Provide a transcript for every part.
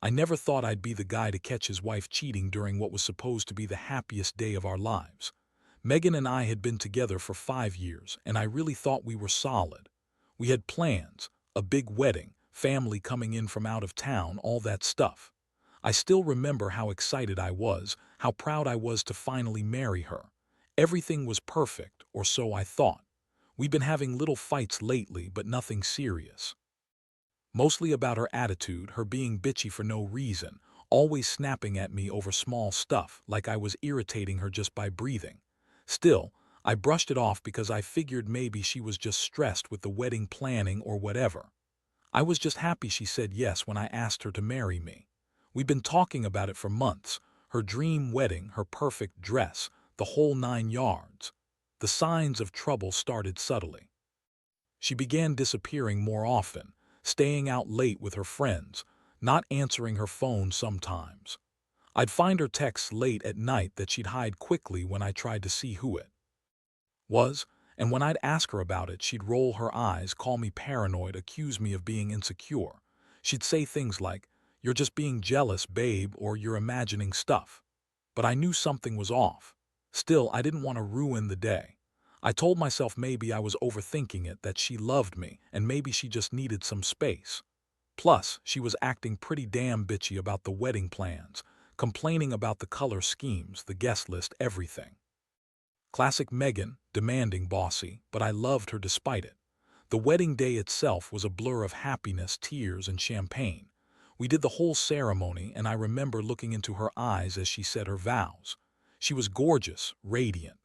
I never thought I'd be the guy to catch his wife cheating during what was supposed to be the happiest day of our lives. Megan and I had been together for 5 years, and I really thought we were solid. We had plans, a big wedding, family coming in from out of town, all that stuff. I still remember how excited I was, how proud I was to finally marry her. Everything was perfect, or so I thought. We'd been having little fights lately, but nothing serious. Mostly about her attitude, her being bitchy for no reason, always snapping at me over small stuff, like I was irritating her just by breathing. Still, I brushed it off because I figured maybe she was just stressed with the wedding planning or whatever. I was just happy she said yes when I asked her to marry me. We'd been talking about it for months, her dream wedding, her perfect dress, the whole 9 yards. The signs of trouble started subtly. She began disappearing more often, staying out late with her friends, not answering her phone sometimes. I'd find her texts late at night that she'd hide quickly when I tried to see who it was, and when I'd ask her about it, she'd roll her eyes, call me paranoid, accuse me of being insecure. She'd say things like, "You're just being jealous, babe," or "You're imagining stuff." But I knew something was off. Still, I didn't want to ruin the day. I told myself maybe I was overthinking it, that she loved me, and maybe she just needed some space. Plus, she was acting pretty damn bitchy about the wedding plans, complaining about the color schemes, the guest list, everything. Classic Megan, demanding, bossy, but I loved her despite it. The wedding day itself was a blur of happiness, tears, and champagne. We did the whole ceremony, and I remember looking into her eyes as she said her vows. She was gorgeous, radiant.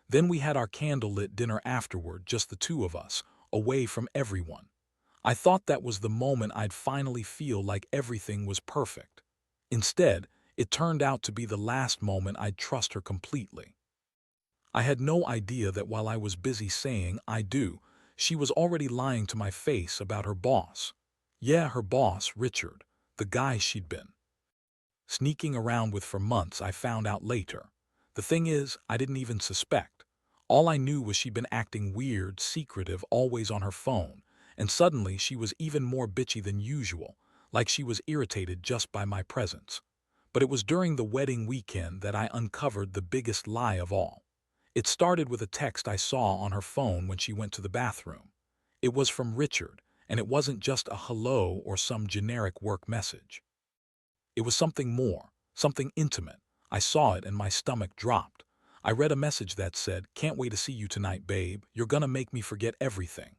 Then we had our candlelit dinner afterward, just the two of us, away from everyone. I thought that was the moment I'd finally feel like everything was perfect. Instead, it turned out to be the last moment I'd trust her completely. I had no idea that while I was busy saying "I do," she was already lying to my face about her boss. Yeah, her boss, Richard, the guy she'd been sneaking around with for months. I found out later. The thing is, I didn't even suspect. All I knew was she'd been acting weird, secretive, always on her phone, and suddenly she was even more bitchy than usual, like she was irritated just by my presence. But it was during the wedding weekend that I uncovered the biggest lie of all. It started with a text I saw on her phone when she went to the bathroom. It was from Richard, and it wasn't just a hello or some generic work message. It was something more, something intimate. I saw it and my stomach dropped. I read a message that said, "Can't wait to see you tonight, babe. You're gonna make me forget everything."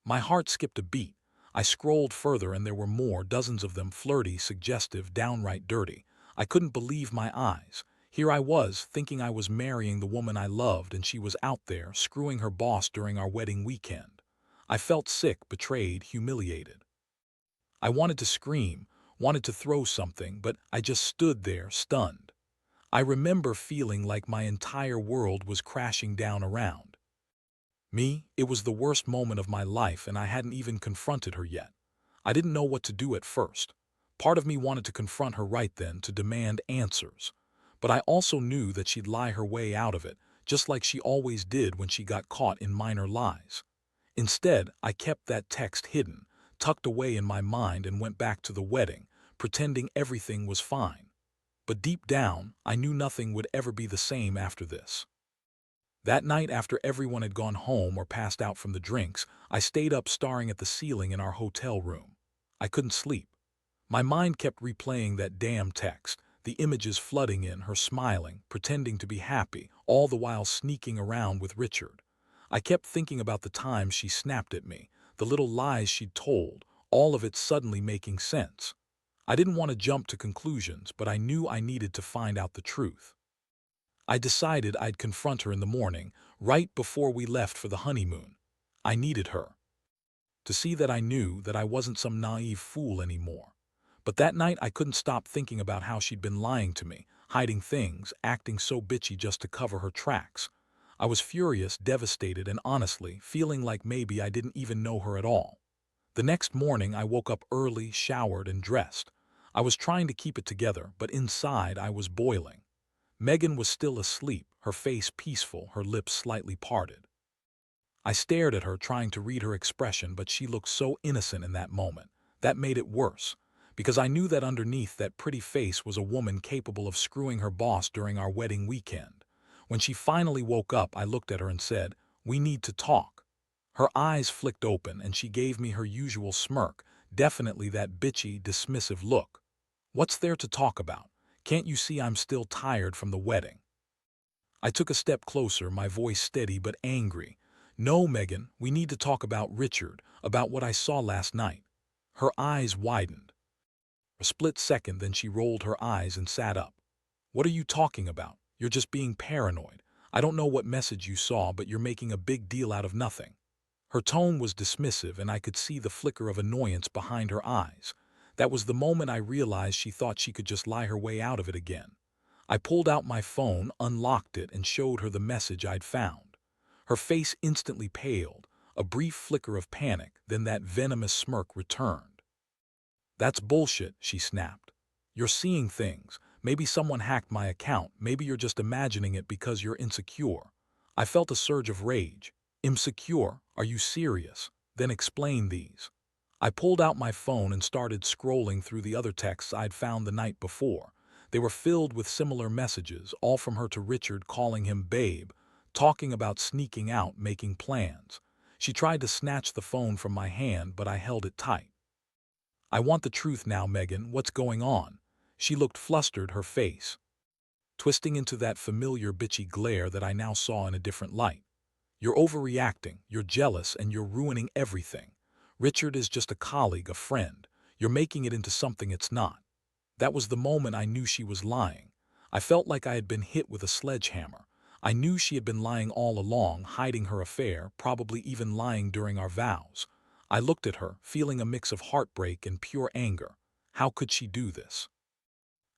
My heart skipped a beat. I scrolled further and there were more, dozens of them, flirty, suggestive, downright dirty. I couldn't believe my eyes. Here I was, thinking I was marrying the woman I loved, and she was out there, screwing her boss during our wedding weekend. I felt sick, betrayed, humiliated. I wanted to scream, wanted to throw something, but I just stood there, stunned. I remember feeling like my entire world was crashing down around me. It was the worst moment of my life, and I hadn't even confronted her yet. I didn't know what to do at first. Part of me wanted to confront her right then, to demand answers. But I also knew that she'd lie her way out of it, just like she always did when she got caught in minor lies. Instead, I kept that text hidden, tucked away in my mind, and went back to the wedding, pretending everything was fine. But deep down, I knew nothing would ever be the same after this. That night, after everyone had gone home or passed out from the drinks, I stayed up staring at the ceiling in our hotel room. I couldn't sleep. My mind kept replaying that damn text, the images flooding in, her smiling, pretending to be happy, all the while sneaking around with Richard. I kept thinking about the times she snapped at me, the little lies she'd told, all of it suddenly making sense. I didn't want to jump to conclusions, but I knew I needed to find out the truth. I decided I'd confront her in the morning, right before we left for the honeymoon. I needed her to see that I knew that I wasn't some naive fool anymore. But that night I couldn't stop thinking about how she'd been lying to me, hiding things, acting so bitchy just to cover her tracks. I was furious, devastated, and honestly feeling like maybe I didn't even know her at all. The next morning I woke up early, showered, and dressed. I was trying to keep it together, but inside I was boiling. Megan was still asleep, her face peaceful, her lips slightly parted. I stared at her, trying to read her expression, but she looked so innocent in that moment. That made it worse. because I knew that underneath that pretty face was a woman capable of screwing her boss during our wedding weekend. When she finally woke up, I looked at her and said, "We need to talk." Her eyes flicked open and she gave me her usual smirk, definitely that bitchy, dismissive look. "What's there to talk about? Can't you see I'm still tired from the wedding?" I took a step closer, my voice steady but angry. "No, Megan, we need to talk about Richard, about what I saw last night." Her eyes widened. A split second, then she rolled her eyes and sat up. "What are you talking about? You're just being paranoid. I don't know what message you saw, but you're making a big deal out of nothing." Her tone was dismissive and I could see the flicker of annoyance behind her eyes. That was the moment I realized she thought she could just lie her way out of it again. I pulled out my phone, unlocked it, and showed her the message I'd found. Her face instantly paled, a brief flicker of panic, then that venomous smirk returned. "That's bullshit," she snapped. "You're seeing things. Maybe someone hacked my account. Maybe you're just imagining it because you're insecure." I felt a surge of rage. "Insecure? Are you serious? Then explain these." I pulled out my phone and started scrolling through the other texts I'd found the night before. They were filled with similar messages, all from her to Richard, calling him babe, talking about sneaking out, making plans. She tried to snatch the phone from my hand, but I held it tight. "I want the truth now, Megan. What's going on?" She looked flustered, her face twisting into that familiar bitchy glare that I now saw in a different light. "You're overreacting, you're jealous, and you're ruining everything. Richard is just a colleague, a friend. You're making it into something it's not." That was the moment I knew she was lying. I felt like I had been hit with a sledgehammer. I knew she had been lying all along, hiding her affair, probably even lying during our vows. I looked at her, feeling a mix of heartbreak and pure anger. How could she do this?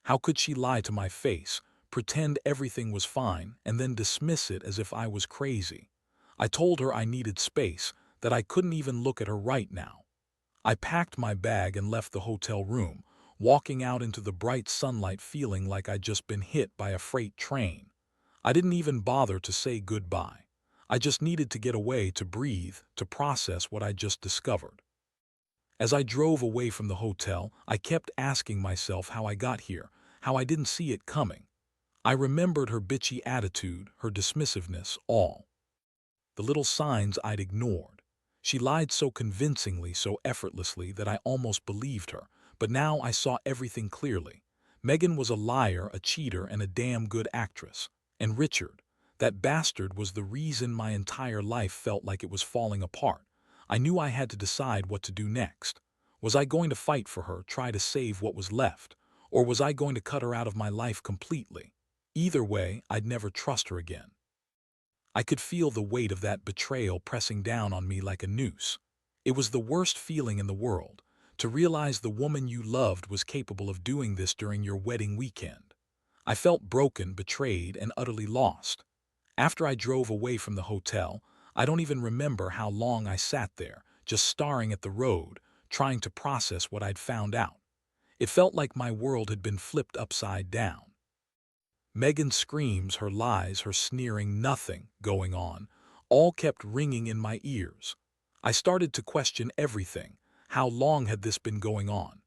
How could she lie to my face, pretend everything was fine, and then dismiss it as if I was crazy? I told her I needed space, that I couldn't even look at her right now. I packed my bag and left the hotel room, walking out into the bright sunlight feeling like I'd just been hit by a freight train. I didn't even bother to say goodbye. I just needed to get away, to breathe, to process what I'd just discovered. As I drove away from the hotel, I kept asking myself how I got here, how I didn't see it coming. I remembered her bitchy attitude, her dismissiveness, all the little signs I'd ignored. She lied so convincingly, so effortlessly, that I almost believed her. But now I saw everything clearly. Megan was a liar, a cheater, and a damn good actress. And Richard, that bastard, was the reason my entire life felt like it was falling apart. I knew I had to decide what to do next. Was I going to fight for her, try to save what was left? Or was I going to cut her out of my life completely? Either way, I'd never trust her again. I could feel the weight of that betrayal pressing down on me like a noose. It was the worst feeling in the world, to realize the woman you loved was capable of doing this during your wedding weekend. I felt broken, betrayed, and utterly lost. After I drove away from the hotel, I don't even remember how long I sat there, just staring at the road, trying to process what I'd found out. It felt like my world had been flipped upside down. Megan's screams, her lies, her sneering, nothing going on, all kept ringing in my ears. I started to question everything. How long had this been going on?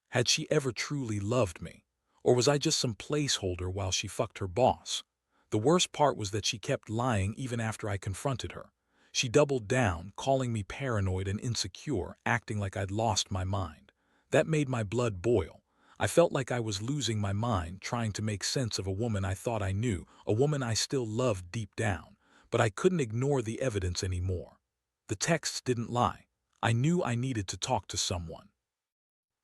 Had she ever truly loved me? Or was I just some placeholder while she fucked her boss? The worst part was that she kept lying even after I confronted her. She doubled down, calling me paranoid and insecure, acting like I'd lost my mind. That made my blood boil. I felt like I was losing my mind, trying to make sense of a woman I thought I knew, a woman I still loved deep down. But I couldn't ignore the evidence anymore. The texts didn't lie. I knew I needed to talk to someone.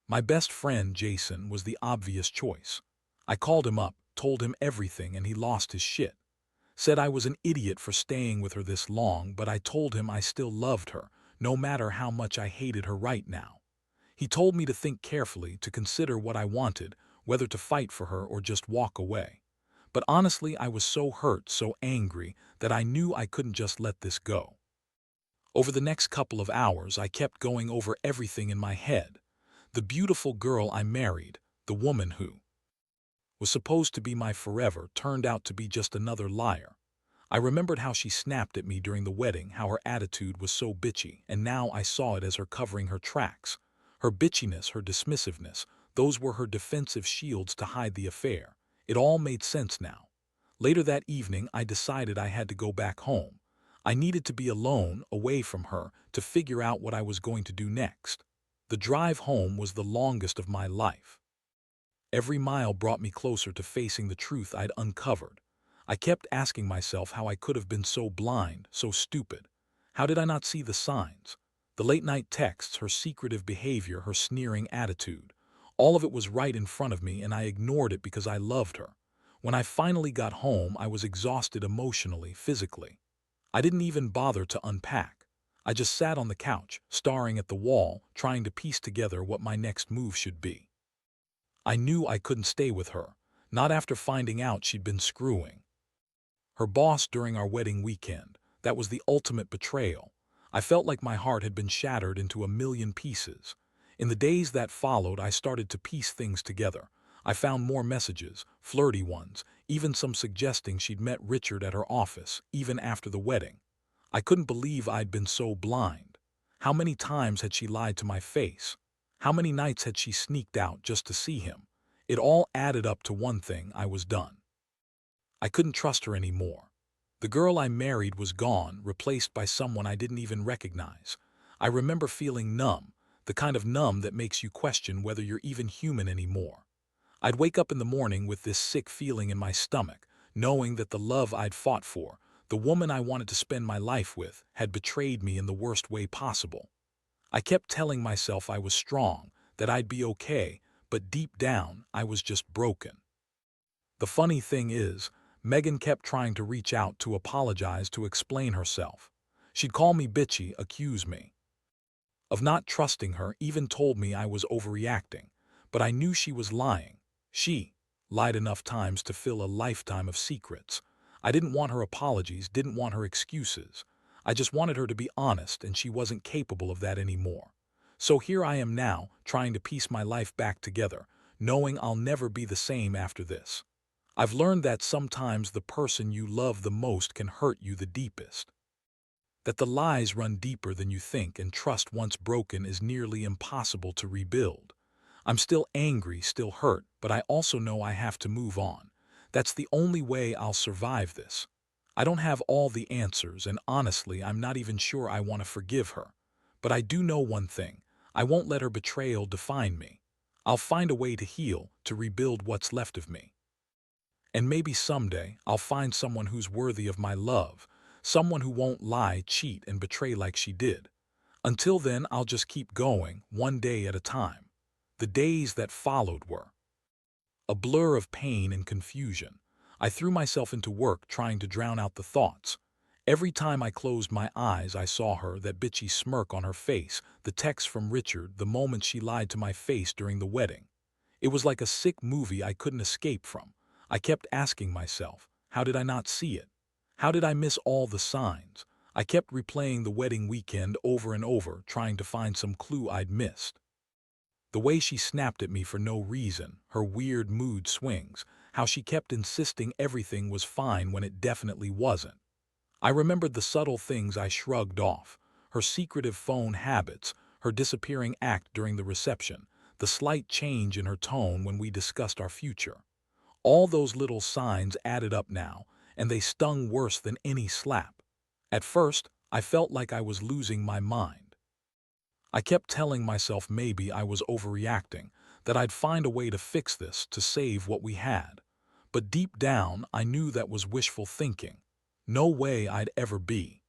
My best friend, Jason, was the obvious choice. I called him up, told him everything, and he lost his shit. Said I was an idiot for staying with her this long, but I told him I still loved her, no matter how much I hated her right now. He told me to think carefully, to consider what I wanted, whether to fight for her or just walk away. But honestly, I was so hurt, so angry, that I knew I couldn't just let this go. Over the next couple of hours, I kept going over everything in my head. The beautiful girl I married, the woman who was supposed to be my forever, turned out to be just another liar. I remembered how she snapped at me during the wedding, how her attitude was so bitchy, and now I saw it as her covering her tracks. Her bitchiness, her dismissiveness, those were her defensive shields to hide the affair. It all made sense now. Later that evening, I decided I had to go back home. I needed to be alone, away from her, to figure out what I was going to do next. The drive home was the longest of my life. Every mile brought me closer to facing the truth I'd uncovered. I kept asking myself how I could have been so blind, so stupid. How did I not see the signs? The late-night texts, her secretive behavior, her sneering attitude. All of it was right in front of me, and I ignored it because I loved her. When I finally got home, I was exhausted emotionally, physically. I didn't even bother to unpack. I just sat on the couch, staring at the wall, trying to piece together what my next move should be. I knew I couldn't stay with her, not after finding out she'd been screwing her boss during our wedding weekend. That was the ultimate betrayal. I felt like my heart had been shattered into a million pieces. In the days that followed, I started to piece things together. I found more messages, flirty ones, even some suggesting she'd met Richard at her office, even after the wedding. I couldn't believe I'd been so blind. How many times had she lied to my face? How many nights had she sneaked out just to see him? It all added up to one thing: I was done. I couldn't trust her anymore. The girl I married was gone, replaced by someone I didn't even recognize. I remember feeling numb, the kind of numb that makes you question whether you're even human anymore. I'd wake up in the morning with this sick feeling in my stomach, knowing that the love I'd fought for, the woman I wanted to spend my life with, had betrayed me in the worst way possible. I kept telling myself I was strong, that I'd be okay, but deep down, I was just broken. The funny thing is, Megan kept trying to reach out to apologize, to explain herself. She'd call me bitchy, accuse me of not trusting her, even told me I was overreacting. But I knew she was lying. She lied enough times to fill a lifetime of secrets. I didn't want her apologies, didn't want her excuses. I just wanted her to be honest, and she wasn't capable of that anymore. So here I am now, trying to piece my life back together, knowing I'll never be the same after this. I've learned that sometimes the person you love the most can hurt you the deepest. That the lies run deeper than you think, and trust once broken is nearly impossible to rebuild. I'm still angry, still hurt, but I also know I have to move on. That's the only way I'll survive this. I don't have all the answers, and honestly, I'm not even sure I want to forgive her. But I do know one thing: I won't let her betrayal define me. I'll find a way to heal, to rebuild what's left of me. And maybe someday I'll find someone who's worthy of my love, someone who won't lie, cheat, and betray like she did. Until then, I'll just keep going, one day at a time. The days that followed were a blur of pain and confusion. I threw myself into work, trying to drown out the thoughts. Every time I closed my eyes, I saw her, that bitchy smirk on her face, the text from Richard, the moment she lied to my face during the wedding. It was like a sick movie I couldn't escape from. I kept asking myself, how did I not see it? How did I miss all the signs? I kept replaying the wedding weekend over and over, trying to find some clue I'd missed. The way she snapped at me for no reason, her weird mood swings, how she kept insisting everything was fine when it definitely wasn't. I remembered the subtle things I shrugged off: her secretive phone habits, her disappearing act during the reception, the slight change in her tone when we discussed our future. All those little signs added up now, and they stung worse than any slap. At first, I felt like I was losing my mind. I kept telling myself maybe I was overreacting, that I'd find a way to fix this, to save what we had. But deep down, I knew that was wishful thinking. No way I'd ever be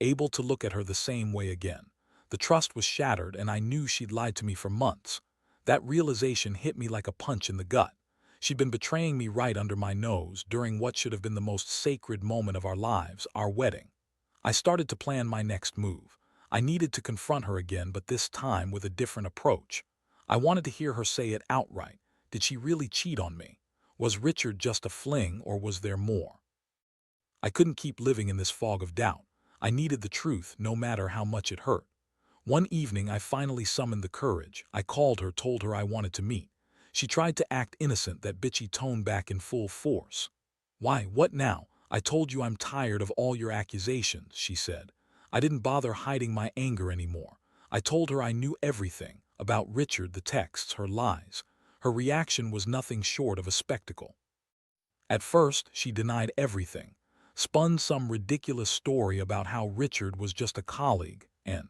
able to look at her the same way again. The trust was shattered, and I knew she'd lied to me for months. That realization hit me like a punch in the gut. She'd been betraying me right under my nose during what should have been the most sacred moment of our lives, our wedding. I started to plan my next move. I needed to confront her again, but this time with a different approach. I wanted to hear her say it outright. Did she really cheat on me? Was Richard just a fling, or was there more? I couldn't keep living in this fog of doubt. I needed the truth, no matter how much it hurt. One evening, I finally summoned the courage. I called her, told her I wanted to meet. She tried to act innocent, that bitchy tone back in full force. "Why, what now? I told you I'm tired of all your accusations," she said. I didn't bother hiding my anger anymore. I told her I knew everything, about Richard, the texts, her lies. Her reaction was nothing short of a spectacle. At first, she denied everything, spun some ridiculous story about how Richard was just a colleague, and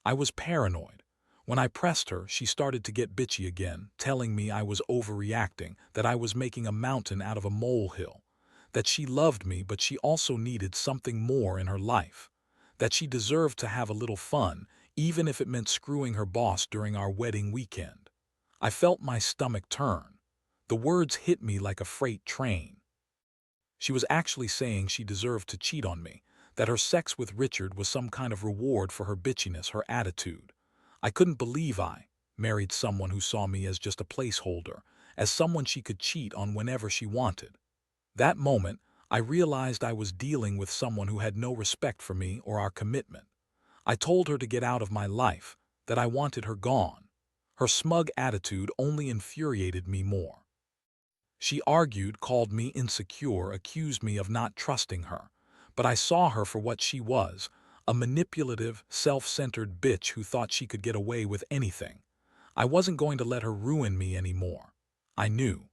I was paranoid. When I pressed her, she started to get bitchy again, telling me I was overreacting, that I was making a mountain out of a molehill, that she loved me but she also needed something more in her life, that she deserved to have a little fun, even if it meant screwing her boss during our wedding weekend. I felt my stomach turn. The words hit me like a freight train. She was actually saying she deserved to cheat on me, that her sex with Richard was some kind of reward for her bitchiness, her attitude. I couldn't believe I married someone who saw me as just a placeholder, as someone she could cheat on whenever she wanted. That moment, I realized I was dealing with someone who had no respect for me or our commitment. I told her to get out of my life, that I wanted her gone. Her smug attitude only infuriated me more. She argued, called me insecure, accused me of not trusting her. But I saw her for what she was, a manipulative, self-centered bitch who thought she could get away with anything. I wasn't going to let her ruin me anymore. I knew.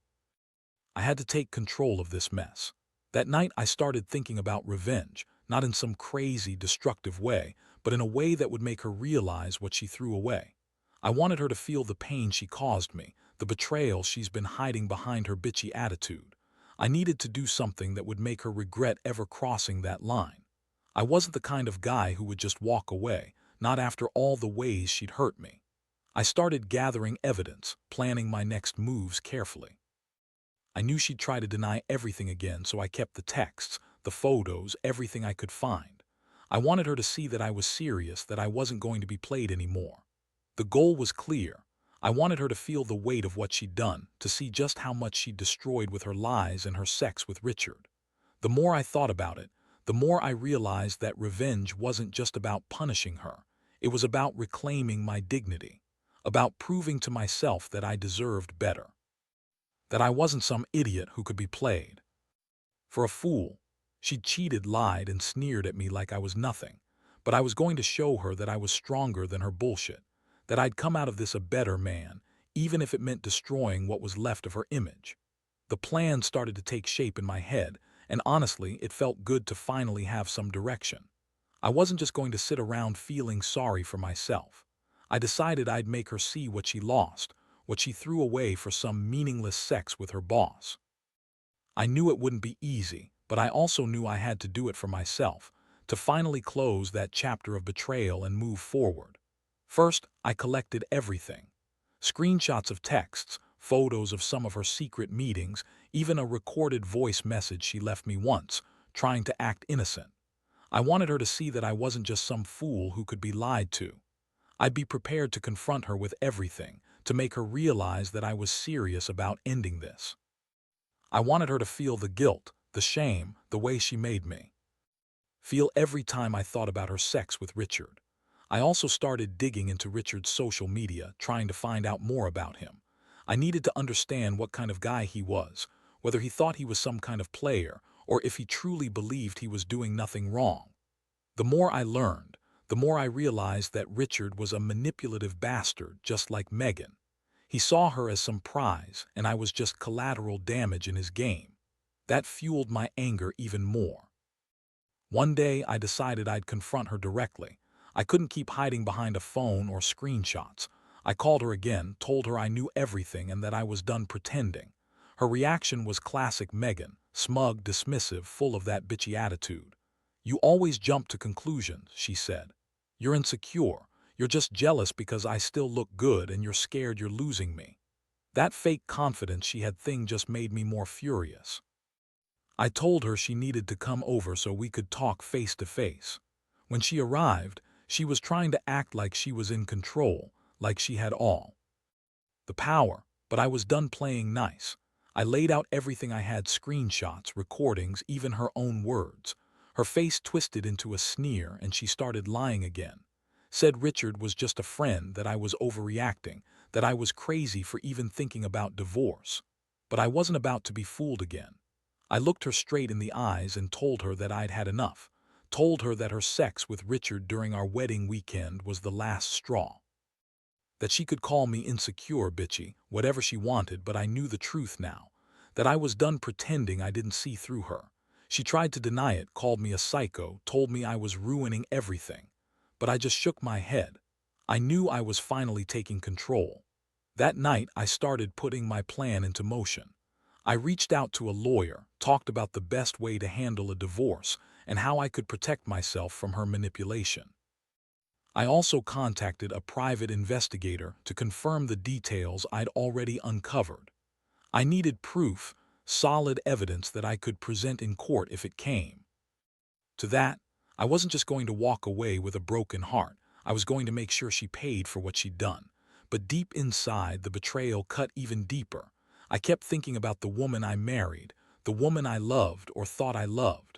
I had to take control of this mess. That night I started thinking about revenge, not in some crazy, destructive way, but in a way that would make her realize what she threw away. I wanted her to feel the pain she caused me, the betrayal she's been hiding behind her bitchy attitude. I needed to do something that would make her regret ever crossing that line. I wasn't the kind of guy who would just walk away, not after all the ways she'd hurt me. I started gathering evidence, planning my next moves carefully. I knew she'd try to deny everything again, so I kept the texts, the photos, everything I could find. I wanted her to see that I was serious, that I wasn't going to be played anymore. The goal was clear. I wanted her to feel the weight of what she'd done, to see just how much she'd destroyed with her lies and her sex with Richard. The more I thought about it, the more I realized that revenge wasn't just about punishing her. It was about reclaiming my dignity, about proving to myself that I deserved better, that I wasn't some idiot who could be played. For a fool, she'd cheated, lied, and sneered at me like I was nothing. But I was going to show her that I was stronger than her bullshit, that I'd come out of this a better man, even if it meant destroying what was left of her image. The plan started to take shape in my head, and honestly, it felt good to finally have some direction. I wasn't just going to sit around feeling sorry for myself. I decided I'd make her see what she lost, what she threw away for some meaningless sex with her boss. I knew it wouldn't be easy, but I also knew I had to do it for myself, to finally close that chapter of betrayal and move forward. First, I collected everything. Screenshots of texts, photos of some of her secret meetings, even a recorded voice message she left me once, trying to act innocent. I wanted her to see that I wasn't just some fool who could be lied to. I'd be prepared to confront her with everything, to make her realize that I was serious about ending this. I wanted her to feel the guilt, the shame, the way she made me feel every time I thought about her sex with Richard. I also started digging into Richard's social media, trying to find out more about him. I needed to understand what kind of guy he was, whether he thought he was some kind of player, or if he truly believed he was doing nothing wrong. The more I learned, the more I realized that Richard was a manipulative bastard just like Megan. He saw her as some prize, and I was just collateral damage in his game. That fueled my anger even more. One day, I decided I'd confront her directly. I couldn't keep hiding behind a phone or screenshots. I called her again, told her I knew everything and that I was done pretending. Her reaction was classic Megan, smug, dismissive, full of that bitchy attitude. "You always jump to conclusions," she said. "You're insecure. You're just jealous because I still look good and you're scared you're losing me." That fake confidence she had thing just made me more furious. I told her she needed to come over so we could talk face to face. When she arrived, she was trying to act like she was in control, like she had all the power, but I was done playing nice. I laid out everything I had, screenshots, recordings, even her own words. Her face twisted into a sneer and she started lying again. Said Richard was just a friend, that I was overreacting, that I was crazy for even thinking about divorce. But I wasn't about to be fooled again. I looked her straight in the eyes and told her that I'd had enough. Told her that her sex with Richard during our wedding weekend was the last straw. that she could call me insecure, bitchy, whatever she wanted, but I knew the truth now, that I was done pretending I didn't see through her. She tried to deny it, called me a psycho, told me I was ruining everything. But I just shook my head. I knew I was finally taking control. That night, I started putting my plan into motion. I reached out to a lawyer, talked about the best way to handle a divorce, and how I could protect myself from her manipulation. I also contacted a private investigator to confirm the details I'd already uncovered. I needed proof, solid evidence that I could present in court if it came. To that, I wasn't just going to walk away with a broken heart. I was going to make sure she paid for what she'd done. But deep inside, the betrayal cut even deeper. I kept thinking about the woman I married, the woman I loved or thought I loved.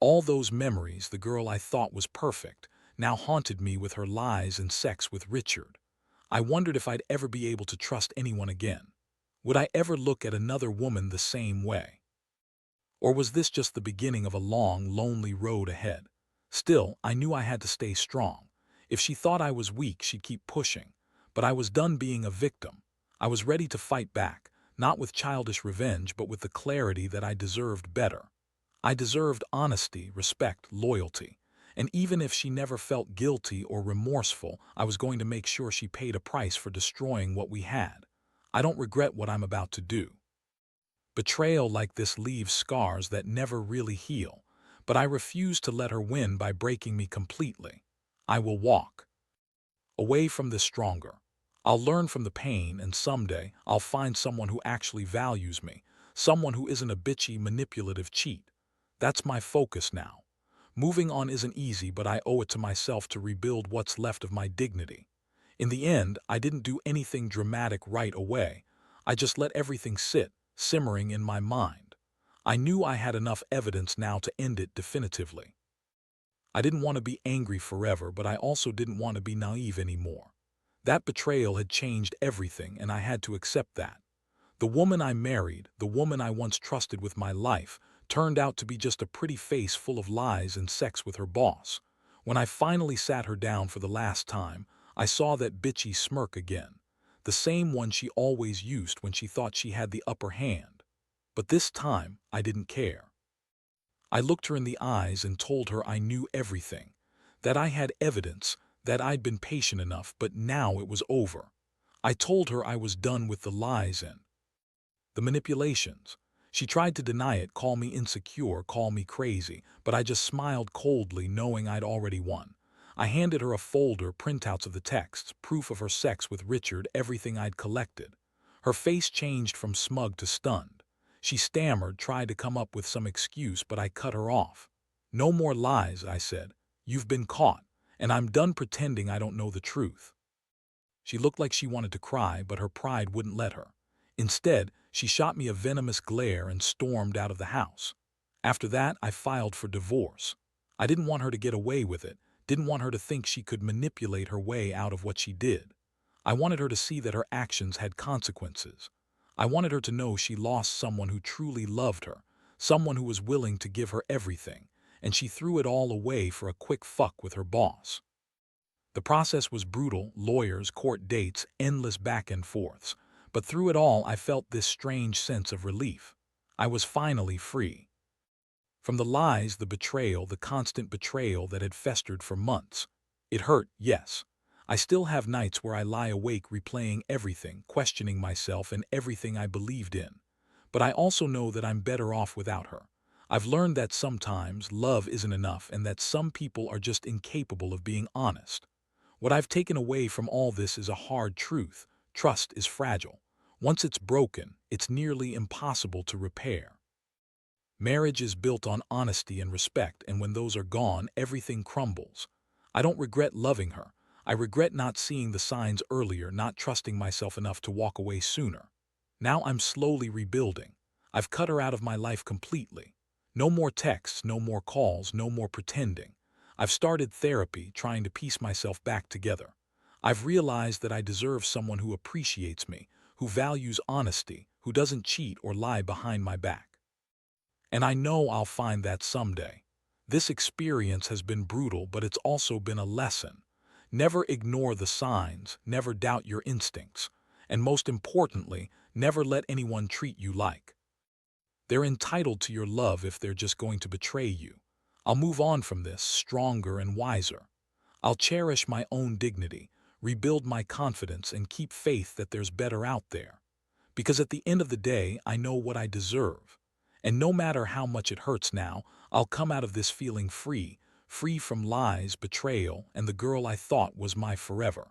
All those memories, the girl I thought was perfect, now haunted me with her lies and sex with Richard. I wondered if I'd ever be able to trust anyone again. Would I ever look at another woman the same way? Or was this just the beginning of a long, lonely road ahead? Still, I knew I had to stay strong. If she thought I was weak, she'd keep pushing. But I was done being a victim. I was ready to fight back, not with childish revenge, but with the clarity that I deserved better. I deserved honesty, respect, loyalty. And even if she never felt guilty or remorseful, I was going to make sure she paid a price for destroying what we had. I don't regret what I'm about to do. Betrayal like this leaves scars that never really heal, but I refuse to let her win by breaking me completely. I will walk away from this stronger. I'll learn from the pain, and someday I'll find someone who actually values me, someone who isn't a bitchy, manipulative cheat. That's my focus now. Moving on isn't easy, but I owe it to myself to rebuild what's left of my dignity. In the end, I didn't do anything dramatic right away. I just let everything sit, simmering in my mind. I knew I had enough evidence now to end it definitively. I didn't want to be angry forever, but I also didn't want to be naive anymore. That betrayal had changed everything, and I had to accept that. The woman I married, the woman I once trusted with my life, turned out to be just a pretty face full of lies and sex with her boss. When I finally sat her down for the last time, I saw that bitchy smirk again, the same one she always used when she thought she had the upper hand. But this time, I didn't care. I looked her in the eyes and told her I knew everything, that I had evidence, that I'd been patient enough, but now it was over. I told her I was done with the lies and the manipulations. She tried to deny it, call me insecure, call me crazy, but I just smiled coldly, knowing I'd already won. I handed her a folder, printouts of the texts, proof of her sex with Richard, everything I'd collected. Her face changed from smug to stunned. She stammered, tried to come up with some excuse, but I cut her off. "No more lies," I said. "You've been caught, and I'm done pretending I don't know the truth." She looked like she wanted to cry, but her pride wouldn't let her. Instead, she shot me a venomous glare and stormed out of the house. After that, I filed for divorce. I didn't want her to get away with it, didn't want her to think she could manipulate her way out of what she did. I wanted her to see that her actions had consequences. I wanted her to know she lost someone who truly loved her, someone who was willing to give her everything, and she threw it all away for a quick fuck with her boss. The process was brutal: lawyers, court dates, endless back and forths. But through it all, I felt this strange sense of relief. I was finally free. From the lies, the betrayal, the constant betrayal that had festered for months. It hurt, yes. I still have nights where I lie awake replaying everything, questioning myself and everything I believed in. But I also know that I'm better off without her. I've learned that sometimes love isn't enough, and that some people are just incapable of being honest. What I've taken away from all this is a hard truth: trust is fragile. Once it's broken, it's nearly impossible to repair. Marriage is built on honesty and respect, and when those are gone, everything crumbles. I don't regret loving her. I regret not seeing the signs earlier, not trusting myself enough to walk away sooner. Now I'm slowly rebuilding. I've cut her out of my life completely. No more texts, no more calls, no more pretending. I've started therapy, trying to piece myself back together. I've realized that I deserve someone who appreciates me, who values honesty, who doesn't cheat or lie behind my back. And I know I'll find that someday. This experience has been brutal, but it's also been a lesson. Never ignore the signs, never doubt your instincts, and most importantly, never let anyone treat you like they're entitled to your love if they're just going to betray you. I'll move on from this stronger and wiser. I'll cherish my own dignity, rebuild my confidence, and keep faith that there's better out there. Because at the end of the day, I know what I deserve. And no matter how much it hurts now, I'll come out of this feeling free, free from lies, betrayal, and the girl I thought was my forever.